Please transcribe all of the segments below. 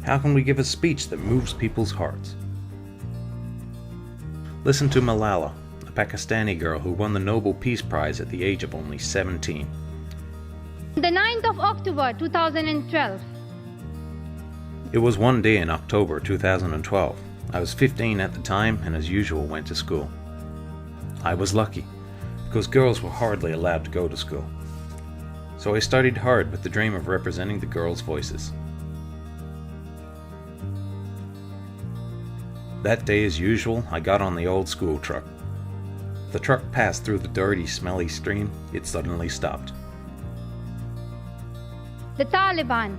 How can we give a speech that moves people's hearts? Listen to Malala, a Pakistani girl who won the Nobel Peace Prize at the age of only 17. The 9th of October 2012. It was one day in October 2012. I was 15 at the time and as usual went to school. I was lucky, because girls were hardly allowed to go to school. So I studied hard with the dream of representing the girls' voices. That day as usual, I got on the old school truck. The truck passed through the dirty, smelly stream. It suddenly stopped. The Taliban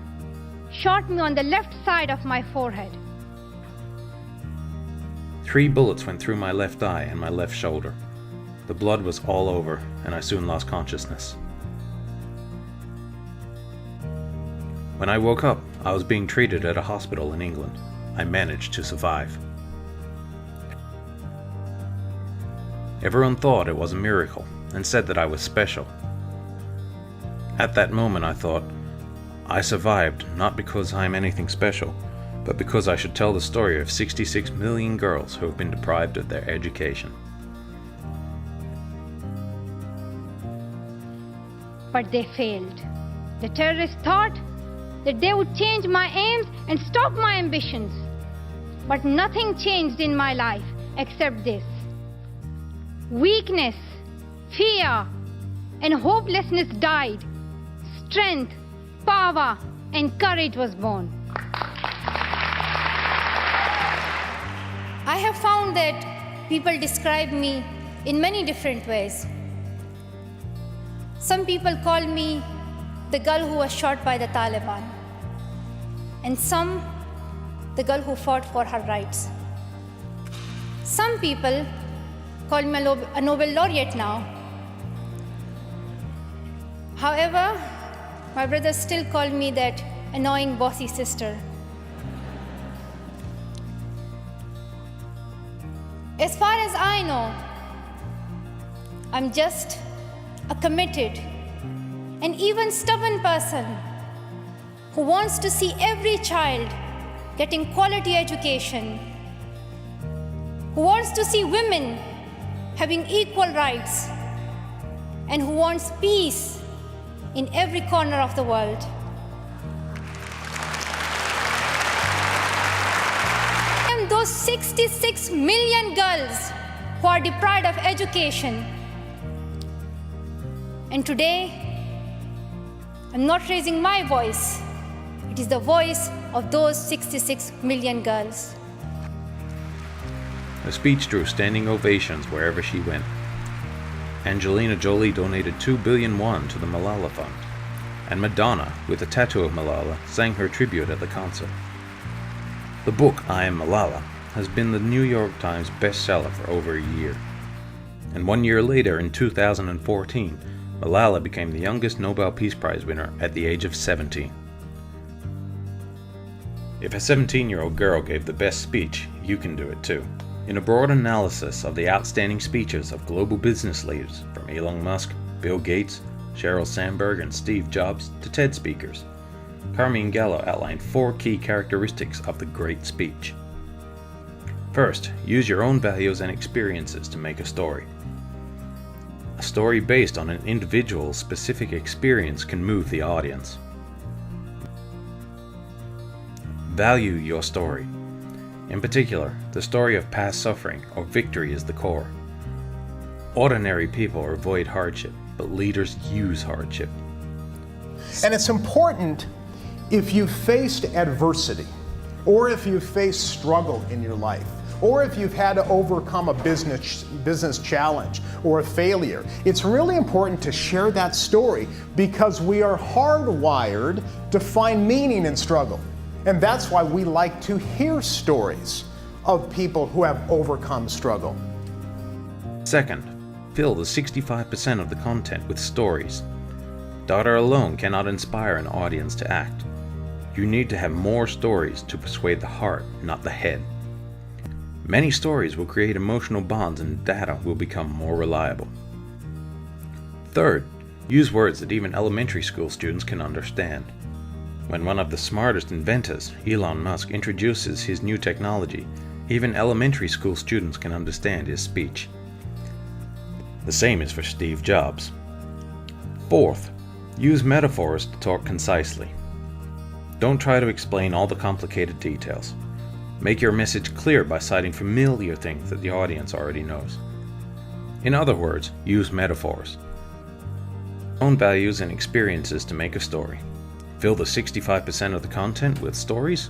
shot me on the left side of my forehead. 3 bullets went through my left eye and my left shoulder. The blood was all over, and I soon lost consciousness. When I woke up, I was being treated at a hospital in England. I managed to survive. Everyone thought it was a miracle and said that I was special. At that moment I thought, I survived not because I am anything special, but because I should tell the story of 66 million girls who have been deprived of their education. But they failed. The terrorists thought that they would change my aims and stop my ambitions. But nothing changed in my life except this. Weakness, fear, and hopelessness died. Strength, power, and courage was born. I have found that people describe me in many different ways. Some people call me the girl who was shot by the Taliban, and some the girl who fought for her rights. Some people call me a Nobel laureate now. However, my brothers still call me that annoying bossy sister. As far as I know, I'm just a committed and even stubborn person who wants to see every child getting quality education, who wants to see women having equal rights, and who wants peace in every corner of the world. And those 66 million girls who are deprived of education. And today, I'm not raising my voice. It is the voice of those 66 million girls. The speech drew standing ovations wherever she went. Angelina Jolie donated 2 billion won to the Malala Fund, and Madonna, with a tattoo of Malala, sang her tribute at the concert. The book, I Am Malala, has been the New York Times bestseller for over a year. And 1 year later, in 2014, Malala became the youngest Nobel Peace Prize winner at the age of 17. If a 17-year-old girl gave the best speech, you can do it too. In a broad analysis of the outstanding speeches of global business leaders, from Elon Musk, Bill Gates, Sheryl Sandberg, and Steve Jobs to TED speakers, Carmine Gallo outlined 4 key characteristics of the great speech. First, use your own values and experiences to make a story. A story based on an individual's specific experience can move the audience. Value your story. In particular, the story of past suffering or victory is the core. Ordinary people avoid hardship, but leaders use hardship. And it's important, if you've faced adversity, or if you've faced struggle in your life, or if you've had to overcome a business challenge or a failure, it's really important to share that story, because we are hardwired to find meaning in struggle. And that's why we like to hear stories of people who have overcome struggle. Second, fill the 65% of the content with stories. Data alone cannot inspire an audience to act. You need to have more stories to persuade the heart, not the head. Many stories will create emotional bonds and data will become more reliable. Third, use words that even elementary school students can understand. When one of the smartest inventors, Elon Musk, introduces his new technology, even elementary school students can understand his speech. The same is for Steve Jobs. Fourth, use metaphors to talk concisely. Don't try to explain all the complicated details. Make your message clear by citing familiar things that the audience already knows. In other words, use metaphors. Own values and experiences to make a story. Fill the 65% of the content with stories.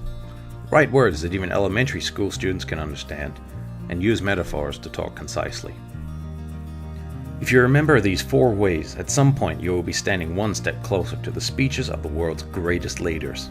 Write words that even elementary school students can understand, and use metaphors to talk concisely. If you remember these 4 ways, at some point you will be standing one step closer to the speeches of the world's greatest leaders.